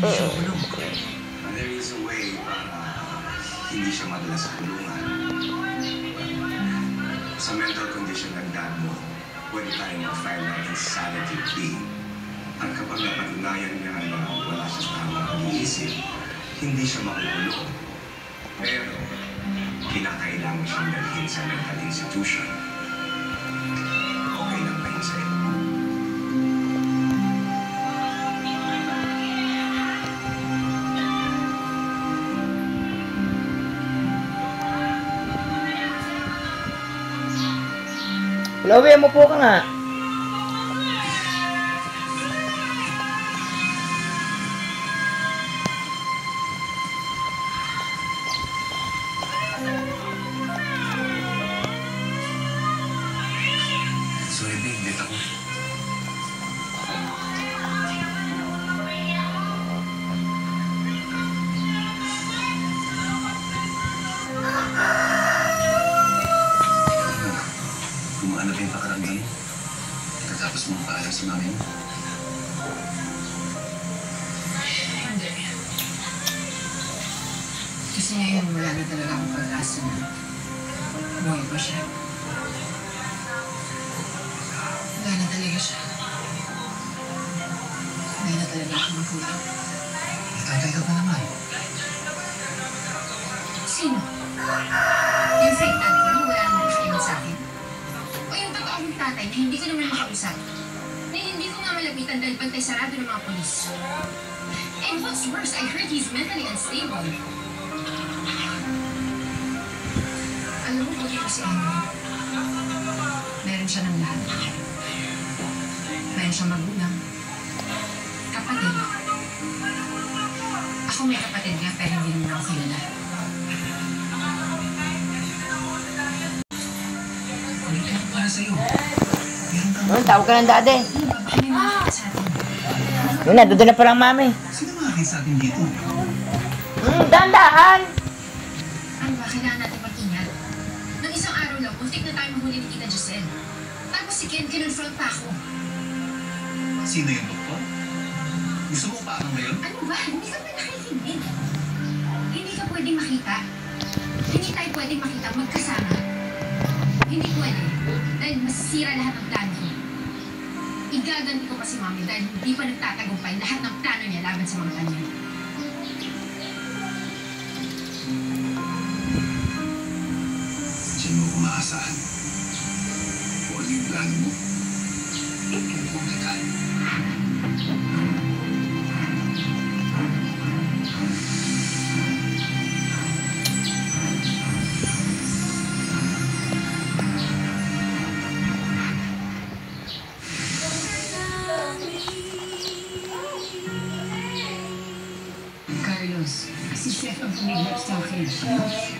hindi siya kulong. There is a way para hindi siya madala sa kulungan. Sa mental condition ng dad mo, pwede tayong mag-file ng insanity plea. At kapag napatunayan niya na wala siya sa tamang pag-iisip, hindi siya makukulong. Pero, kinakailangan siyang dalhin sa mental institution. Okay lang ba yun sa'yo? Chloe, mo po ka nga. Sorry, babe. Late ako. Gumaano ba yung pakaramdam? Pagkatapos mong paalam sa mami mo? Hindi. Kasi ngayon wala na talaga akong pag-asa na buhay pa siya. Wala na talaga siya. Wala na talaga akong magulang. Tatay ka pa naman. Sino? Yung fake tatay mo, wala naman siya sa akin. O yung totoong tatay na hindi ko naman makausap. Na hindi ko nga malapitan dahil pantay sarado ng mga polis. And what's worse, I heard he's mentally unstable. Alam mo po dito si Amy. Meron siya ng lahat. Meron siyang magulang. Kapatid. Ako may kapatid nga pero hindi naman ako kilala. Ulit ka para sa'yo. Tawag ka ng daddy. Yun na, doon na palang mami. Sino makakit sa atin dito? Dandahan! Ano ba, kailangan natin mag-ingat? Nang isang araw lang, muntik na tayo mahuli ni Tita Giselle. Tapos si Ken, kinonfront pa ako. Sino yung doktor? Gusto mo paano ba yun? Ano ba? Hindi ka ba nakikinig? Hindi ka pwedeng makita. Hindi tayo pwedeng makita magkasama. Hindi pwede. Dahil masisira lahat ng plano niya. Igaganti ko pa si Mami dahil hindi pa nagtatagumpay lahat ng plano niya laban sa mga kanya. Diyan mo kumaasahan. Kung ano yung plano mo, tutulungan kita. Carlos, si Chef ang pumigilap sa akin.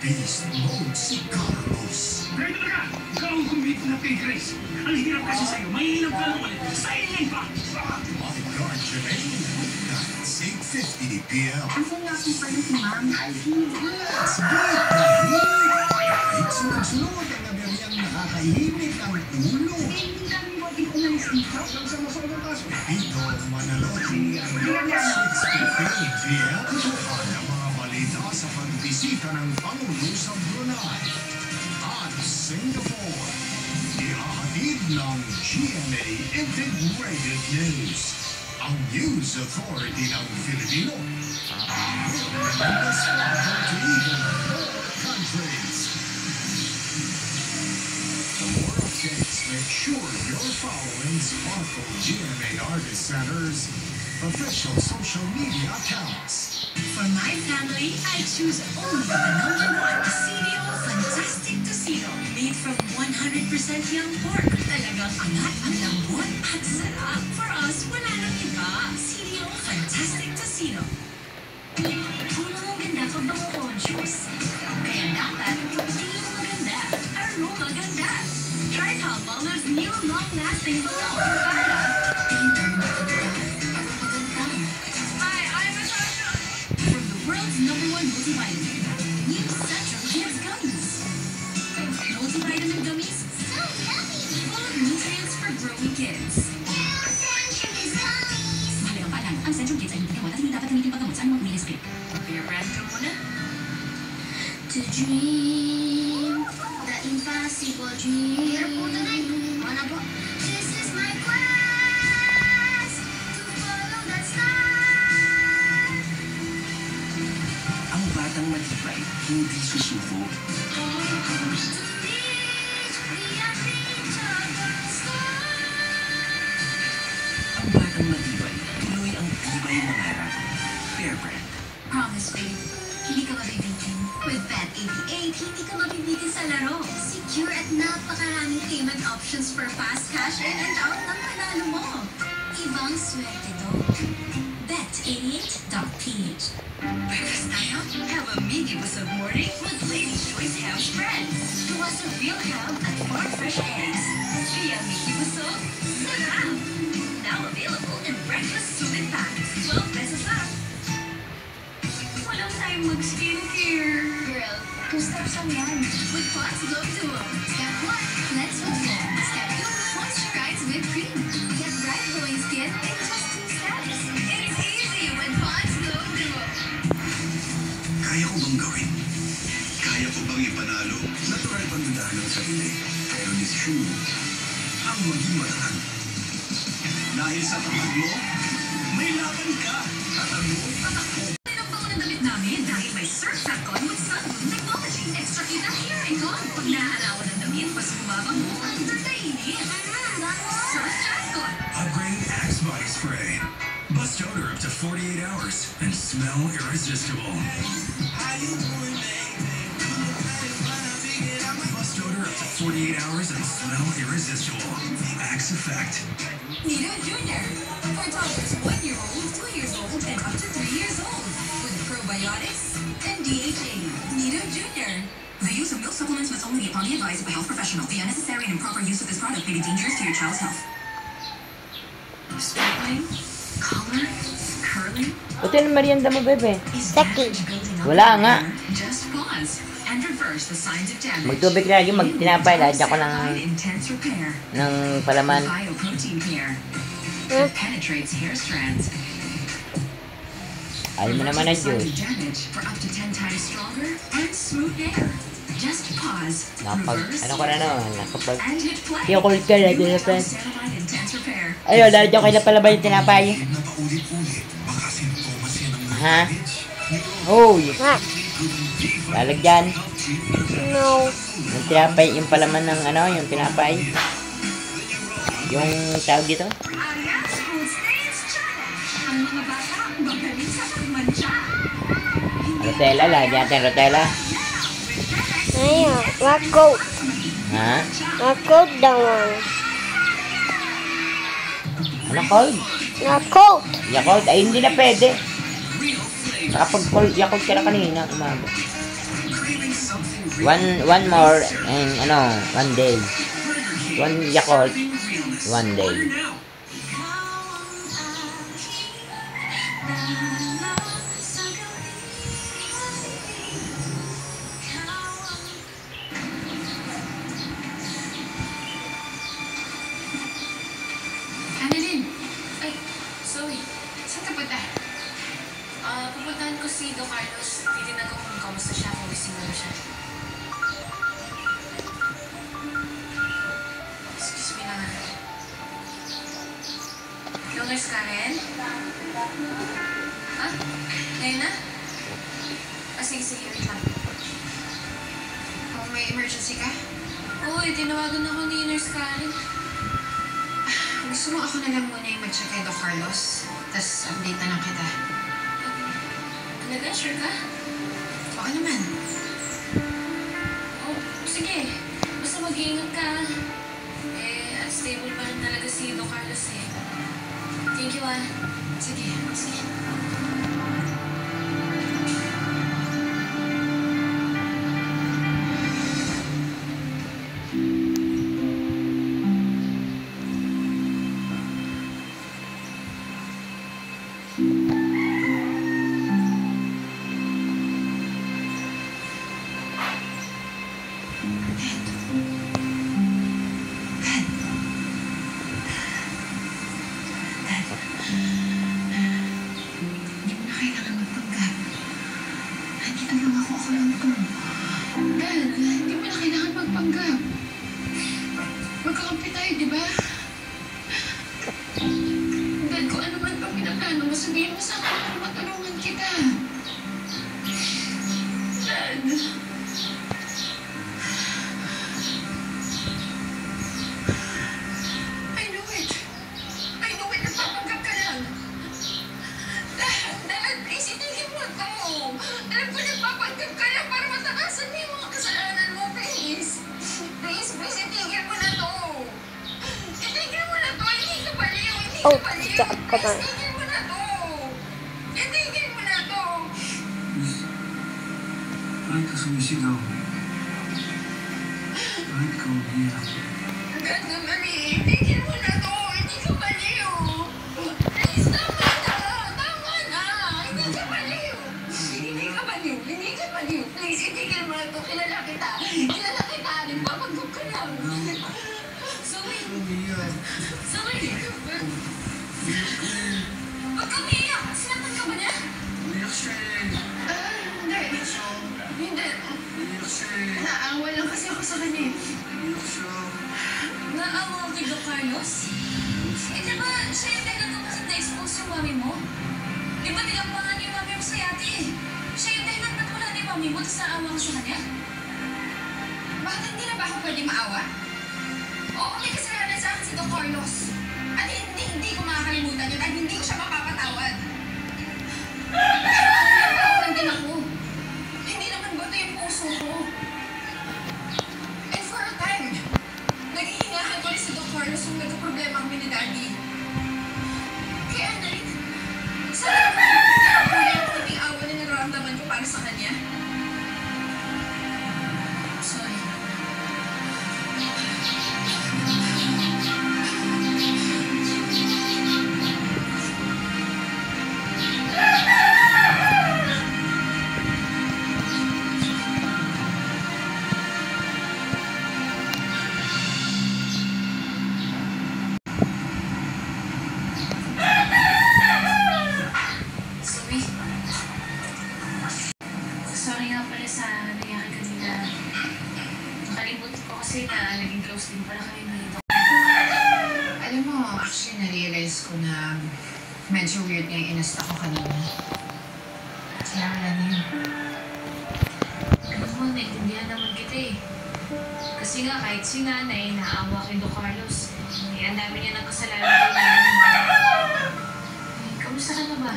Beast mode si Carlos. Ganito na ka! Ikaw ang kumit na kay Grace. Ang hirap kasi sa'yo, mainam ka lang ulit. Silent ba? Bodyguard Jermaine. Kahit 6:50 p.m. Ako nga po pala si Ma'am. Let's get tahimik. Kahit sunod-sunod ang nabiryang nakakahimik ang ulo. Hindi kami pwedeng umalis dito. Pepito Manalotti. 6:15 p.m. Ang mga balita sa pagbisita ng Pangulo sa Brunei at Singapore. Ihahatid ng GMA Integrated News. Ang news authority ng Filipino. Business travel to even more countries. For more updates, make sure you're following Sparkle GMA Artist Center's official social media accounts. For my family, I choose only the #1 CDO Fantastic Tocino. Made from 100% young pork. Talagang angat ang lambot at sarap. For us, wala nang iba. CDO Fantastic Tocino. Kulang ang ganda pag bango-conscious. Kaya dapat, hindi lang maganda. Aroma ganda. Try Palmolive's new long-lasting bango para Hi, I'm Natasha. From the world's #1 multivitamin, new Central Kids Gummies. Multivitamin gummies, so yummy! Full of nutrients for growing kids. Central Kids Gummies! Mahalaga pa lang, ang Central Kids ay hindi gawat at hindi dapat gamitin paggamot sa anumang uri ng sakit. Bear brand ka muna. To dream the impossible dream. Hirap po tunay. Mana po? This is my quest to follow that star. Ang batang matibay, hindi susuko. To reach the unreachable star. Ang batang matibay, tuloy ang tibay mangarap. Bear brand. Promise, babe. Hindi ka mabibitin. With Bet88, hindi ka mabibitin sa laro. Secure at napakaraming payment options for fast cash in and out ng panalo mo. Ibang swerte to. Bet88.ph. Breakfast tayo? Have a mini busog morning with Lady's Choice Ham Spread. Plus a real ham at farm fresh eggs. Kaya mini busog, sarap! Now available in breakfast sulit packs. 12 pesos lang. Walang time mag-skincare. Girl, 2 steps lang yan. With Pond's Glow Duo. Step 1, cleanse with glow. Step 2, moisturize with cream. Get bright glowing skin in just 2 steps. It's easy with Pond's Glow Duo. Kaya ko bang gawin? Kaya ko bang ipanalo? Natural bang nadahan ang sarili? Pero desisyon mo ang maging matatag. Dahil sa tatag mo, may laban ka. Tatag mo, tatak mo. Tinakbaw ng damit namin dahil may Surf Tacon with Sunroom Technology. Extra kita here and gone. Pag nahalawan ng damit, mas bumaba mo under the init. Surf Tacon. Upgrade Axe Body Spray. Bust odor up to 48 hours and smell irresistible. Bust odor up to 48 hours and smell irresistible. Axe Effect. Nido Jr. For toddlers 1 year old, 2 years old, and up to 3 years old. With probiotics and DHA. Nido Jr. The use of milk supplements must only be upon the advice of a health professional. The unnecessary and improper use of this product may be dangerous to your child's health. Straightening, color, curling. Buti ng merienda mo, bebe. Saki. Wala nga. Just pause and reverse the signs of damage. Magtubig lagi, magtinapay. Lagyan ko Intense repair. ng palaman. Bioprotein care. It penetrates hair strands. Ayaw mo naman na juice. Damage for up to 10 times stronger and smooth hair. Just pause, reverse, Ano ko na naman? Nakapag... and hit play. Yung kulit ka lagi na friend. Ceramide Intense Repair. Ayun, lalagyan ko na palabay yung tinapay. Na paulit-ulit, baka sintomas yan ang Ha? diabetes. Oh, lalagyan. No. Yung tinapay, yung palaman ng ano, yung tinapay. Yung tawag dito. Alias Food Stains Challenge. Ang mga bata, magaling sa pagmantsa. Rotella, lagyan natin rotella. Ayun, Yakult. Ha? Yakult daw one. Ano cold? Yakult. Yakult? Ay, hindi na pwede. Nakapag Yakult ka na kanina, umaga. One more, and ano, 1 day. 1 Yakult, 1 day. Annalyn! Ay, Zoe. Saan ka punta? Pupuntahan ko si Doc Carlos. Titignan ko kung kamusta siya, kung gising na siya. Excuse me na nga. Hello, Nurse Karen? Ha? Ngayon na? Sige, wait lang. Oh, may emergency ka? Oo, tinawagan ako ni Nurse Karen. Gusto mo ako na lang muna yung mag-check kay Doc Carlos. Tapos update na lang kita. Talaga? Sure ka? Baka naman. Oh, sige. Basta mag-iingat ka. Unstable pa rin talaga si Doc Carlos eh. Thank you ah. Sige. sabihin mo sa akin para matulungan kita. Dad. I know it. I know it. Nagpapanggap ka lang. Dad, please, itigil mo to. Alam ko nagpapanggap ka lang para matakasan mo yung mga kasalanan mo, please. Please, itigil mo na to. Itigil mo na to. Hindi ka baliw. Hindi ka Oh, baliw. stop ka ba? Please, itigil mo na to. Itigil mo na to. Bakit ka sumisigaw? Bakit ka umiyak? Dad naman eh. Itigil mo na to. Hindi ka baliw. Please, tama na. Tama na. Hindi ka baliw. Hindi ka baliw. Hindi ka baliw. Please, itigil mo na to. Kilala kita. Kilala kita. Nagpapanggap ka lang. Zoe. Umiyak. Zoe. Huwag kang iiyak. Sinaktan ka ba niya? Umiyak siya eh. Hindi. Hindi. Umiyak siya eh. Naawa lang kasi ako sa kanya. Umiyak siya. Naawa kay Doc Carlos? Eh, di ba siya yung dahilan kung bakit na-expose yung mami mo? Di ba tinampangan yung mami mo sa yate eh? Siya yung dahilan ba't wala na yung mami mo, tapos naawa ka sa kanya? Bakit hindi na ba ako pwede maawa? Oo, may kasalanan sa akin si Doc Carlos. At hindi ko makakalimutan yun at hindi ko siya mapapatawad. Nagpapatawad din ako. Hindi naman ba ito yung puso ko? And for a time, naghihingahan ko rin si Doc Carlos kung nagka-problema kami ni Daddy. Kaya Annalyn, sana naman ko yung kunting awa na nararamdaman ko para sa kanya. Sorry. Zoe. Sorry nga pala sa nangyari kanina. Nakalimutan ko kasi na naging close din pala kayo nito. Alam mo, actually na-realize ko na medyo weird nga yung inasta ko kanina. Kaya wala na yun. Alam mo, naiintindihan naman kita eh. Kasi nga kahit si nanay naawa kay Doc Carlos, eh, ang dami niya ng kasalanan kay nanay. Eh, kamusta ka na ba?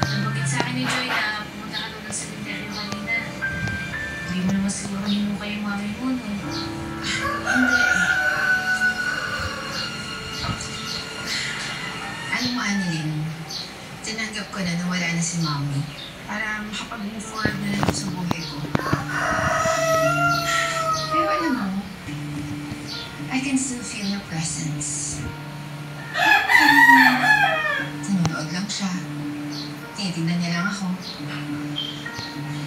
Nabanggit sa akin ni Joy na pumunta ka doon ng cemetery kanina. Hindi mo naman siguro hinuka yung mami mo, no? Hindi. Alam mo, Annalyn, tinanggap ko na nawala na si Mommy para makapag-move forward na lang sa buhay ko. Pero alam mo, I can still feel her presence. Nanonood lang siya. Tinitingnan niya lang ako.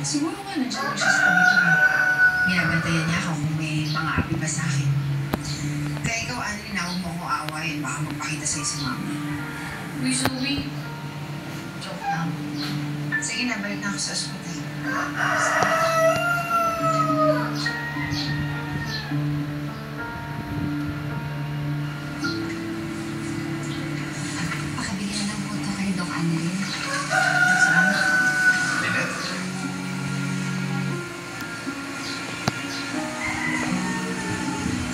Siguro nga nandiyan lang siya sa tabi ko. Binabantayan niya ako kung may mga api ba sa akin. Kaya ikaw, Annalyn, huwag mo akong aawayin. Baka magpakita sa'yo si Mommy. Uy, Zoe. Joke lang. Sige na, balik na ako sa ospital. Pakabigyan ng photo kay Doc Annalyn. Salamat. Lynette?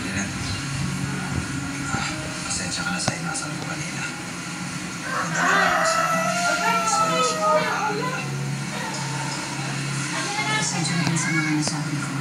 Lynette? Pasensya ka na sa inasan ko kanina. Ang dami na ako sa seryoso ko na. Pasensya na rin sa mga nasabi ko.